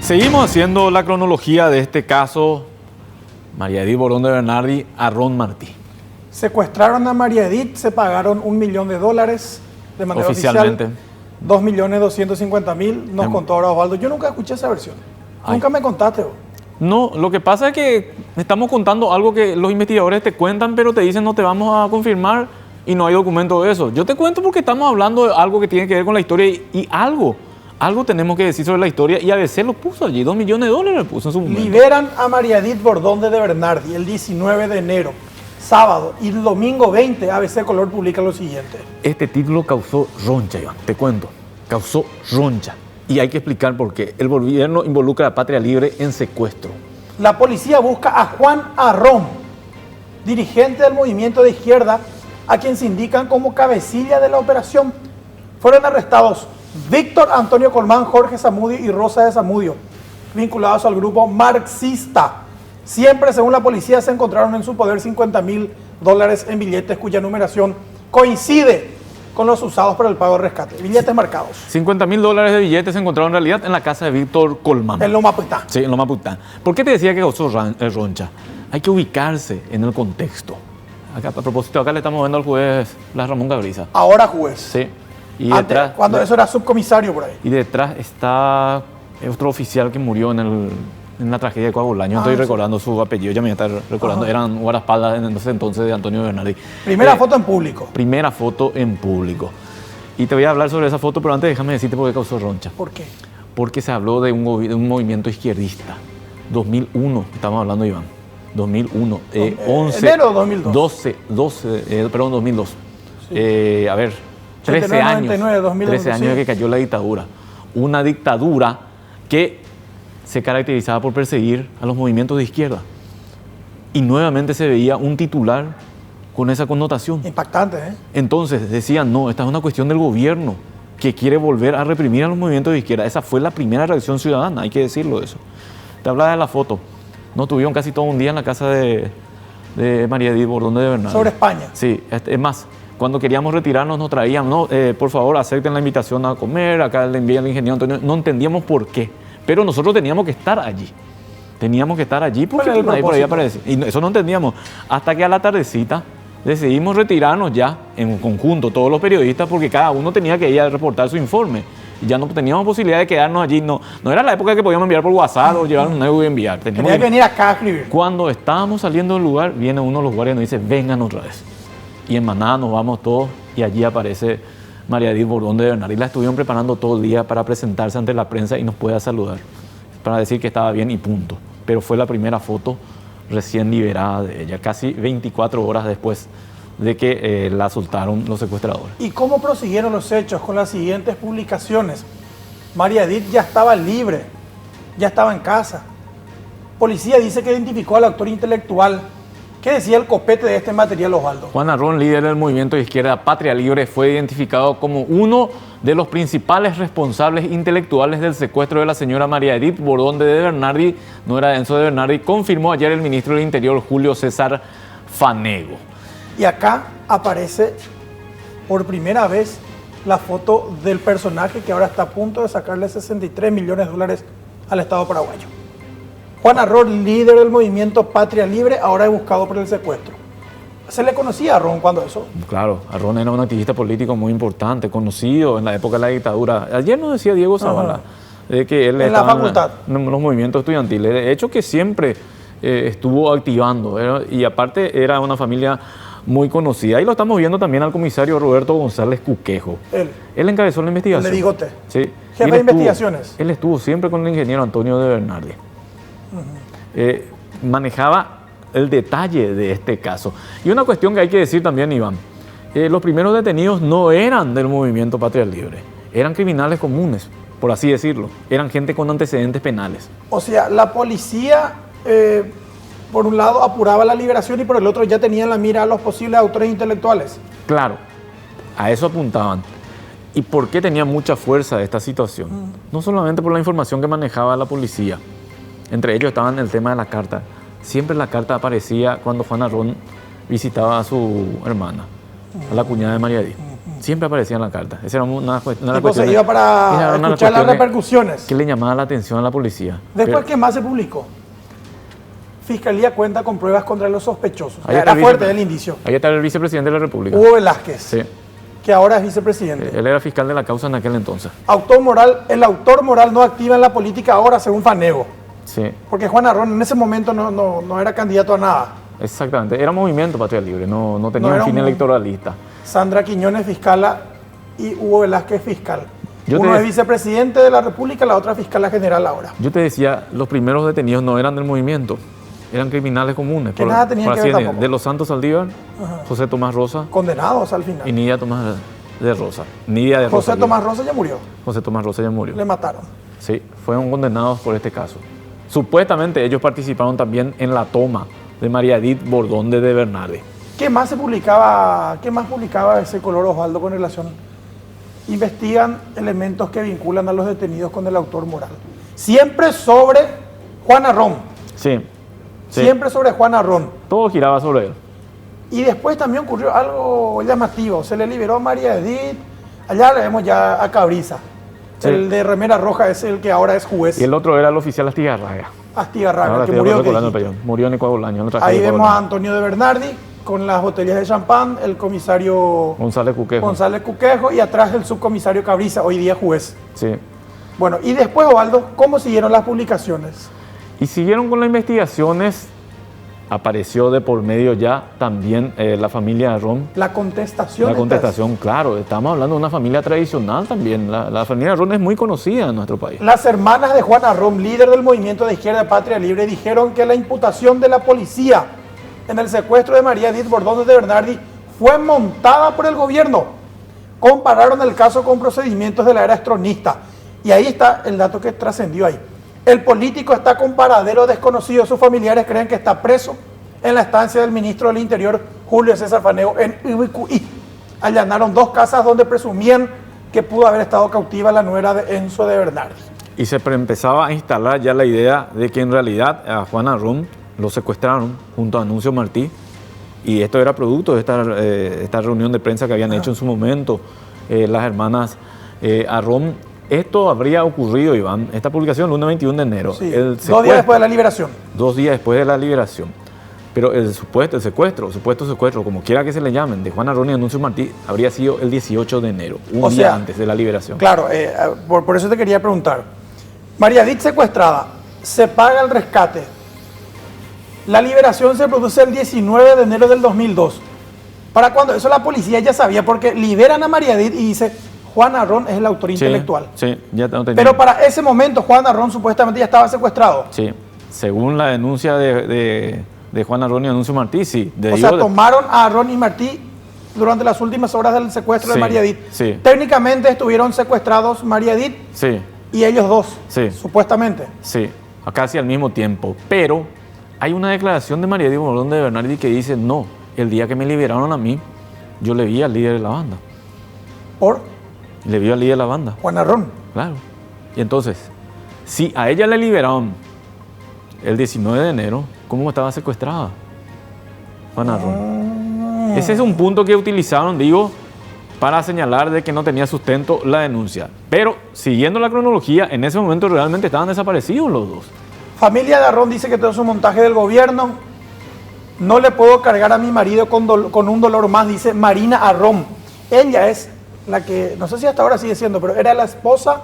Seguimos haciendo la cronología de este caso, María Edith Bordón de Bernardi a Ron Martí. Secuestraron a María Edith, se pagaron $1 millón de manera Oficialmente. oficial, 2.250.000, nos contó ahora Osvaldo. Yo nunca escuché esa versión. Nunca me contaste vos. No, lo que pasa es que estamos contando algo que los investigadores te cuentan, pero te dicen no te vamos a confirmar y no hay documento de eso. Yo te cuento porque estamos hablando de algo que tiene que ver con la historia y algo tenemos que decir sobre la historia y ABC lo puso allí, $2 millones lo puso en su momento. Liberan a María Edith Bordón de Bernardi el 19 de enero, sábado, y el domingo 20 ABC Color publica lo siguiente. Este título causó roncha, Iván, te cuento, causó roncha. Y hay que explicar por qué. El gobierno involucra a Patria Libre en secuestro. La policía busca a Juan Arrón, dirigente del movimiento de izquierda, a quien se indican como cabecilla de la operación. Fueron arrestados Víctor Antonio Colmán, Jorge Zamudio y Rosa de Zamudio, vinculados al grupo marxista. Siempre, según la policía, se encontraron en su poder $50.000 en billetes cuya numeración coincide con los usados para el pago de rescate. Billetes marcados. $50.000 de billetes se encontraron en realidad en la casa de Víctor Colmán. En Loma Putá. Sí, en Loma Putá. ¿Por qué te decía que causó roncha? Hay que ubicarse en el contexto. Acá, a propósito, acá le estamos viendo al juez Blas Ramón Gabriza. Ahora juez. Sí. Y antes, detrás, cuando eso era subcomisario por ahí. Y detrás está otro oficial que murió en la tragedia de Coagulaño. Estoy recordando su apellido, ya me está recordando. Eran guardaespaldas en ese entonces de Antonio Bernardi. Primera foto en público. Primera foto en público. Y te voy a hablar sobre esa foto, pero antes déjame decirte por qué causó roncha. ¿Por qué? Porque se habló de un movimiento izquierdista. 2001, estamos hablando, Iván. 2001. 11, enero de 2002. 2002. Sí. A ver, 13 años. 99, 2011, 13 años de que cayó la dictadura. Una dictadura que se caracterizaba por perseguir a los movimientos de izquierda. Y nuevamente se veía un titular con esa connotación. Impactante, ¿eh? Entonces decían, no, esta es una cuestión del gobierno que quiere volver a reprimir a los movimientos de izquierda. Esa fue la primera reacción ciudadana, hay que decirlo eso. Te hablaba de la foto. No tuvieron casi todo un día en la casa de María Edith Bordón de Bernardi. Sobre España. Sí, es más, cuando queríamos retirarnos nos traían, no, por favor acepten la invitación a comer, acá le envía el ingeniero Antonio. No entendíamos por qué, pero nosotros teníamos que estar allí. Teníamos que estar allí porque nadie por ahí aparece. Y eso no entendíamos. Hasta que a la tardecita decidimos retirarnos ya en conjunto, todos los periodistas, porque cada uno tenía que ir a reportar su informe. Y ya no teníamos posibilidad de quedarnos allí. No era la época que podíamos enviar por WhatsApp o llevar un nuevo y enviar. Tenía que venir acá a escribir. Cuando estábamos saliendo del lugar, viene uno de los guardias y nos dice, vengan otra vez. Y en manada nos vamos todos y allí aparece María Edith Bordón de Bernardi. La estuvieron preparando todo el día para presentarse ante la prensa y nos pueda saludar, para decir que estaba bien y punto. Pero fue la primera foto recién liberada de ella, casi 24 horas después de que la soltaron los secuestradores. ¿Y cómo prosiguieron los hechos con las siguientes publicaciones? María Edith ya estaba libre, ya estaba en casa. Policía dice que identificó al autor intelectual. ¿Qué decía el copete de este material, Osvaldo? Juan Arrón, líder del movimiento de izquierda Patria Libre, fue identificado como uno de los principales responsables intelectuales del secuestro de la señora María Edith Bordón de Bernardi, no era Enzo de Bernardi, confirmó ayer el ministro del Interior, Julio César Fanego. Y acá aparece por primera vez la foto del personaje que ahora está a punto de sacarle $63 millones al Estado paraguayo. Juan Arrón, líder del movimiento Patria Libre, ahora es buscado por el secuestro. ¿Se le conocía a Arrón cuando eso? Claro, Arrón era un activista político muy importante, conocido en la época de la dictadura. Ayer nos decía Diego Zavala de que él en la facultad, en los movimientos estudiantiles. De hecho, que siempre estuvo activando, y aparte era una familia muy conocida. Y lo estamos viendo también al comisario Roberto González Cuquejo. Él encabezó la investigación. Le digote. Sí. Jefe de investigaciones. Él estuvo siempre con el ingeniero Antonio de Bernardi. Manejaba el detalle de este caso. Y una cuestión que hay que decir también, Iván, los primeros detenidos no eran del movimiento Patria Libre, eran criminales comunes, por así decirlo, eran gente con antecedentes penales. O sea, la policía, por un lado, apuraba la liberación y por el otro ya tenía en la mira a los posibles autores intelectuales. Claro, a eso apuntaban. ¿Y por qué tenía mucha fuerza esta situación? No solamente por la información que manejaba la policía, entre ellos estaban el tema de la carta. Siempre la carta aparecía cuando Juan Arrón visitaba a su hermana, a la cuñada de María Edith. Siempre aparecía en la carta. Esa era una de las Tipo, se cuestiones. iba para Esa era una de las escuchar las cuestiones repercusiones. que le llamaba la atención a la policía. Después, Pero ¿qué más se publicó? Fiscalía cuenta con pruebas contra los sospechosos. ahí está Era el fuerte vice- el indicio. ahí está el vicepresidente de la República. Hugo Velázquez, Sí. que ahora es vicepresidente. Él era fiscal de la causa en aquel entonces. El autor moral no activa en la política ahora, según Fanego. Sí, Porque Juan Arrón en ese momento no era candidato a nada. exactamente. Era Movimiento Patria Libre, no tenía No era un fin un- electoralista. Sandra Quiñones, fiscala, y Hugo Velázquez, fiscal. Yo Uno te- es vicepresidente de la República, la otra fiscala general ahora. Yo te decía, los primeros detenidos no eran del movimiento, eran criminales comunes. Que nada tenían que así ver decir, tampoco. de los Santos Saldívar, José Tomás Rosa Condenados al final. y Nidia Tomás de Rosa. Nidia de Rosa. José Tomás Rosa ya murió, José Tomás Rosa ya murió. le mataron. Sí, fueron condenados por este caso. Supuestamente ellos participaron también en la toma de María Edith Bordón de Bernardi. ¿Qué más publicaba ese color Osvaldo con relación? Investigan elementos que vinculan a los detenidos con el autor moral. Siempre sobre Juan Arrón. Sí, sí. Siempre sobre Juan Arrón. Todo giraba sobre él. Y después también ocurrió algo llamativo. Se le liberó a María Edith. Allá le vemos ya a Cabriza. Sí. El de remera roja es el que ahora es juez. Y el otro era el oficial Astigarraga. Astigarraga, Ahora que estoy murió. que recordando el dijiste. apellido. Murió en Ecuador, en la tragedia Ahí de vemos a Ecuador. Antonio de Bernardi con las botellas de champán, el comisario González Cuquejo. González Cuquejo y atrás el subcomisario Cabriza, hoy día juez. Sí. Bueno, y después, Osvaldo, ¿cómo siguieron las publicaciones? Y siguieron con las investigaciones. Apareció de por medio ya también la familia de Ron. La contestación. La contestación, claro. Estamos hablando de una familia tradicional también. La familia de Ron es muy conocida en nuestro país. Las hermanas de Juan Arrón, líder del movimiento de izquierda Patria Libre, dijeron que la imputación de la policía en el secuestro de María Edith Bordón de Bernardi fue montada por el gobierno. Compararon el caso con procedimientos de la era estronista. Y ahí está el dato que trascendió ahí. El político está con paradero desconocido. Sus familiares creen que está preso en la estancia del ministro del Interior, Julio César Fanego, en Ubicuí. Allanaron 2 casas donde presumían que pudo haber estado cautiva la nuera de Enzo de Bernardi. Y se empezaba a instalar ya la idea de que en realidad a Juan Arrón lo secuestraron junto a Anuncio Martí. Y esto era producto de esta reunión de prensa que habían hecho en su momento las hermanas Arrón. Esto habría ocurrido, Iván, esta publicación el lunes 21 de enero. Sí, El 2 días después de la liberación. 2 días después de la liberación. Pero el supuesto secuestro, como quiera que se le llamen, de Juan Arrón y Anuncio Martí, habría sido el 18 de enero, un día antes de la liberación. Claro, por eso te quería preguntar. María Edith secuestrada, se paga el rescate. La liberación se produce el 19 de enero del 2002. ¿Para cuándo? Eso la policía ya sabía, porque liberan a María Edith y dice, Juan Arrón es el autor intelectual. Sí, ya no tenía. Pero para ese momento Juan Arrón supuestamente ya estaba secuestrado. Sí, según la denuncia de Juan Arrón y Anuncio Martí, sí. O sea, tomaron a Arrón y Martí durante las últimas horas del secuestro de Sí, María Edith. sí. Técnicamente estuvieron secuestrados María Edith Sí, y ellos dos, Sí. supuestamente. sí, casi al mismo tiempo. Pero hay una declaración de María Edith Bordón de Bernardi que dice, no, el día que me liberaron a mí, yo le vi al líder de la banda. Por Le vi al líder de la banda, Juan Arrón. claro. Y entonces, si a ella le liberaron el 19 de enero, ¿cómo estaba secuestrada Juan Arrón? Ese es un punto que utilizaron, digo, para señalar de que no tenía sustento la denuncia. Pero, siguiendo la cronología, en ese momento realmente estaban desaparecidos los dos. Familia de Arrón dice que todo es un montaje del gobierno. No le puedo cargar a mi marido con un dolor más, dice Marina Arrón. Ella es la que, no sé si hasta ahora sigue siendo, pero era la esposa,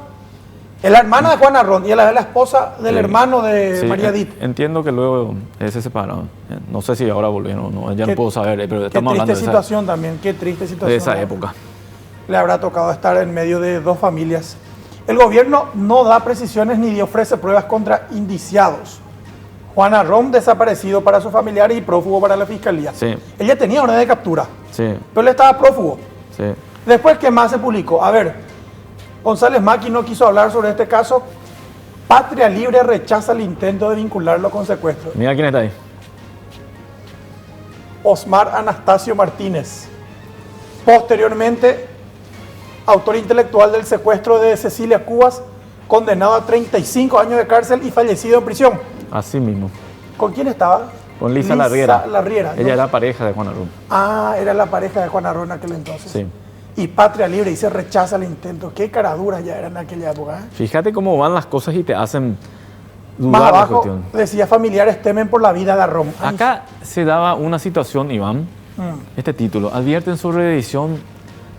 es la hermana de Juan Arrón y ella es la esposa del hermano de Sí, María Edith. Entiendo que luego se separaron. No sé si ahora volvieron o no, ya Qué- no puedo saber, pero Qué estamos triste hablando de situación también, qué triste situación. de esa época. Le habrá tocado estar en medio de 2 familias. El gobierno no da precisiones ni ofrece pruebas contra indiciados. Juan Arrón desaparecido para sus familiares y prófugo para la fiscalía. Sí. Ella tenía orden de captura, Sí, pero él estaba prófugo. sí. Después, ¿qué más se publicó? A ver, González Maqui no quiso hablar sobre este caso. Patria Libre rechaza el intento de vincularlo con secuestro. Mira quién está ahí. Osmar Anastasio Martínez. Posteriormente, autor intelectual del secuestro de Cecilia Cubas, condenado a 35 años de cárcel y fallecido en prisión. Así mismo. ¿Con quién estaba? Con Lisa Larriera. Larriera. Ella era pareja de Juan Arrón. Ah, era la pareja de Juan Arrón en aquel entonces. Sí. y Patria Libre y se rechaza el intento. Qué caraduras ya eran en aquella época. Fíjate cómo van las cosas y te hacen dudar Más la abajo cuestión. decía, familiares temen por la vida de Arrón. Ay, Acá se daba una situación, Iván, este título, advierten sobre decisión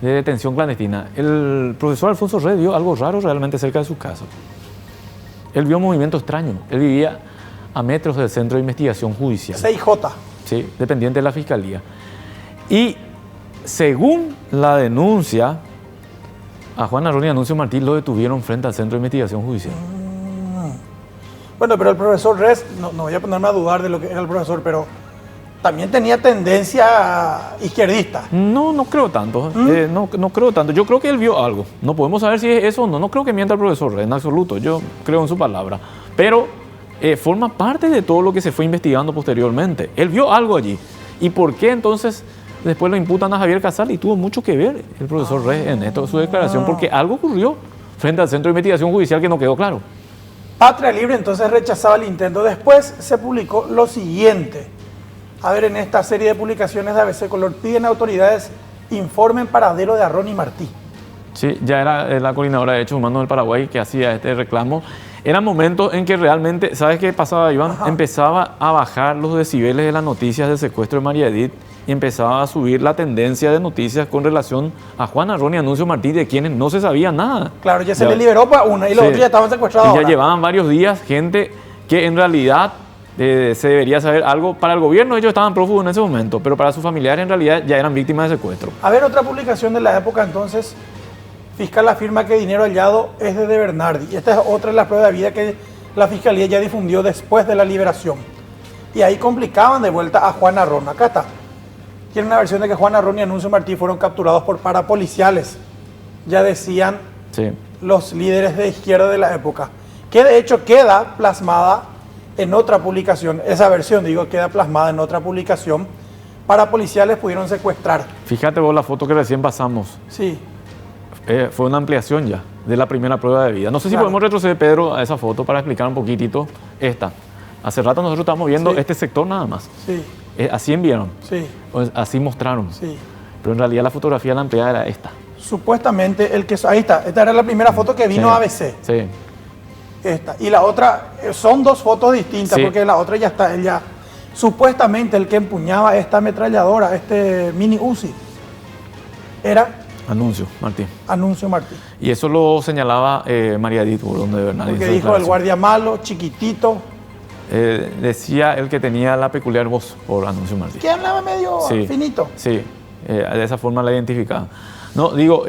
de detención clandestina. El profesor Alfonso Rey vio algo raro realmente cerca de su casa. Él vio un movimiento extraño. Él vivía a metros del Centro de Investigación Judicial. 6J. Sí, dependiente de la Fiscalía. Y según la denuncia, a Juan Arrón y Anuncio Martí lo detuvieron frente al Centro de Investigación Judicial. Bueno, pero el profesor Res, no voy a ponerme a dudar de lo que era el profesor, pero también tenía tendencia izquierdista. No, no creo tanto. No creo tanto. Yo creo que él vio algo. No podemos saber si es eso o no. No creo que mienta el profesor Res, en absoluto. Yo creo en su palabra. Pero forma parte de todo lo que se fue investigando posteriormente. Él vio algo allí. ¿Y por qué entonces después lo imputan a Javier Casal? Y tuvo mucho que ver el profesor Res en esto, su declaración, porque algo ocurrió frente al Centro de Investigación Judicial que no quedó claro. Patria Libre entonces rechazaba el intento. Después se publicó lo siguiente. A ver, en esta serie de publicaciones de ABC Color piden a autoridades informen paradero de Arrón y Martí. Sí, ya era la coordinadora de Derechos Humanos del Paraguay que hacía este reclamo. Eran momentos en que realmente, ¿sabes qué pasaba, Iván? Ajá. Empezaba a bajar los decibeles de las noticias del secuestro de María Edith y empezaba a subir la tendencia de noticias con relación a Juan Arrón y Anuncio Martí, de quienes no se sabía nada. Claro, ya se le liberó para una y los Sí. otros ya estaban secuestrados. Y ya ahora. llevaban varios días gente que en realidad se debería saber algo. Para el gobierno ellos estaban prófugos en ese momento, pero para sus familiares en realidad ya eran víctimas de secuestro. A ver, otra publicación de la época entonces. Fiscal afirma que dinero hallado es de Bernardi. Y esta es otra de las pruebas de vida que la Fiscalía ya difundió después de la liberación. Y ahí complicaban de vuelta a Juan Arrón. Acá está. Tiene una versión de que Juan Arrón y Anuncio Martí fueron capturados por parapoliciales. Ya decían Sí. los líderes de izquierda de la época. Que de hecho queda plasmada en otra publicación. Esa versión, digo, queda plasmada en otra publicación. Parapoliciales pudieron secuestrar. Fíjate vos la foto que recién pasamos. Sí. Fue una ampliación ya de la primera prueba de vida. No sé si Claro. podemos retroceder, Pedro, a esa foto para explicar un poquitito esta. Hace rato nosotros estábamos viendo Sí. este sector nada más. Sí, Así enviaron, sí, así mostraron. sí. Pero en realidad la fotografía la ampliada era esta. Supuestamente el que... Ahí está, esta era la primera foto que vino Sí. a ABC. Sí. Esta. Y la otra, son dos fotos distintas, Sí. porque la otra ya está, ella... Supuestamente el que empuñaba esta ametralladora, este mini Uzi, era Anuncio, Martín. Anuncio Martí. Y eso lo señalaba María Edith Burón de Bernal. Porque dijo el guardia malo, chiquitito, Decía el que tenía la peculiar voz por Anuncio Martín. que hablaba medio Sí. finito. Sí, de esa forma la identificaba. No, digo,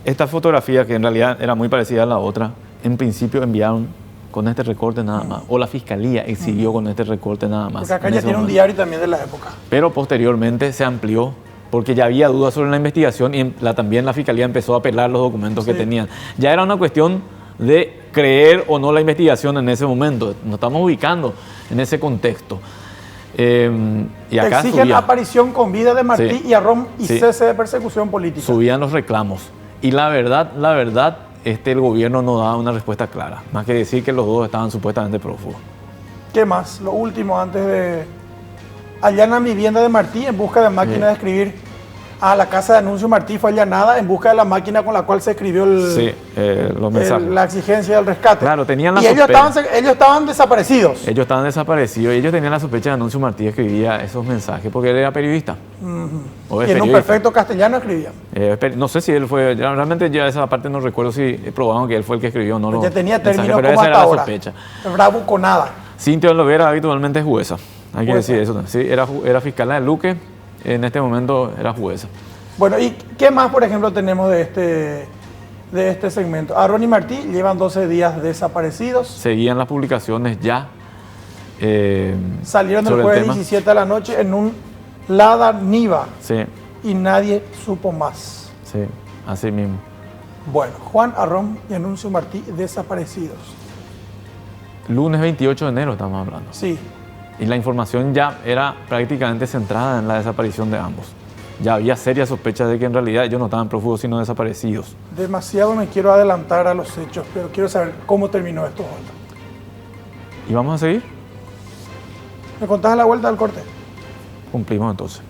esta fotografía que en realidad era muy parecida a la otra, en principio enviaron con este recorte nada más, o la fiscalía exhibió con este recorte nada más. Porque acá en ya ese tiene un momento. diario también de la época. Pero posteriormente se amplió porque ya había dudas sobre la investigación y también la fiscalía empezó a apelar los documentos que Sí. tenían. Ya era una cuestión de creer o no la investigación en ese momento. Nos estamos ubicando en ese contexto. Y acá Exigen aparición con vida de Martí Sí. y Arrón y Sí. cese de persecución política. subían los reclamos. Y la verdad, el gobierno no daba una respuesta clara. Más que decir que los dos estaban supuestamente prófugos. ¿Qué más? Lo último antes de... Allanan vivienda de Martí en busca de máquina Sí. de escribir. La casa de Anuncio Martí fue allanada en busca de la máquina con la cual se escribió Sí, los mensajes. la exigencia del rescate. Claro, tenían la y ellos sospecha. ellos estaban desaparecidos. Ellos estaban desaparecidos y ellos tenían la sospecha de Anuncio Martí escribía esos mensajes porque él era periodista. O es Y en un periodista. perfecto castellano escribían. No sé si él fue, realmente ya esa parte no recuerdo si probaron que él fue el que escribió o no. Ya tenía mensajes, términos pero como esa hasta era la ahora. sospecha. Bravo con nada. Cintia Lovera habitualmente es jueza, hay que Jueza. decir eso. Sí, era fiscal de Luque, en este momento era jueza. Bueno, ¿y qué más, por ejemplo, tenemos de este segmento? Arrón y Martí llevan 12 días desaparecidos. Seguían las publicaciones ya. Salieron el sobre jueves tema. 17 de la noche en un Lada Niva Sí, y nadie supo más. sí, así mismo. Bueno, Juan Arrón y Anuncio Martí desaparecidos. Lunes 28 de enero estamos hablando. Sí, Y la información ya era prácticamente centrada en la desaparición de ambos. Ya había serias sospechas de que en realidad ellos no estaban prófugos sino desaparecidos. demasiado me quiero adelantar a los hechos, pero quiero saber cómo terminó esto. ¿Y vamos a seguir? ¿Me contás a la vuelta del corte? Cumplimos entonces.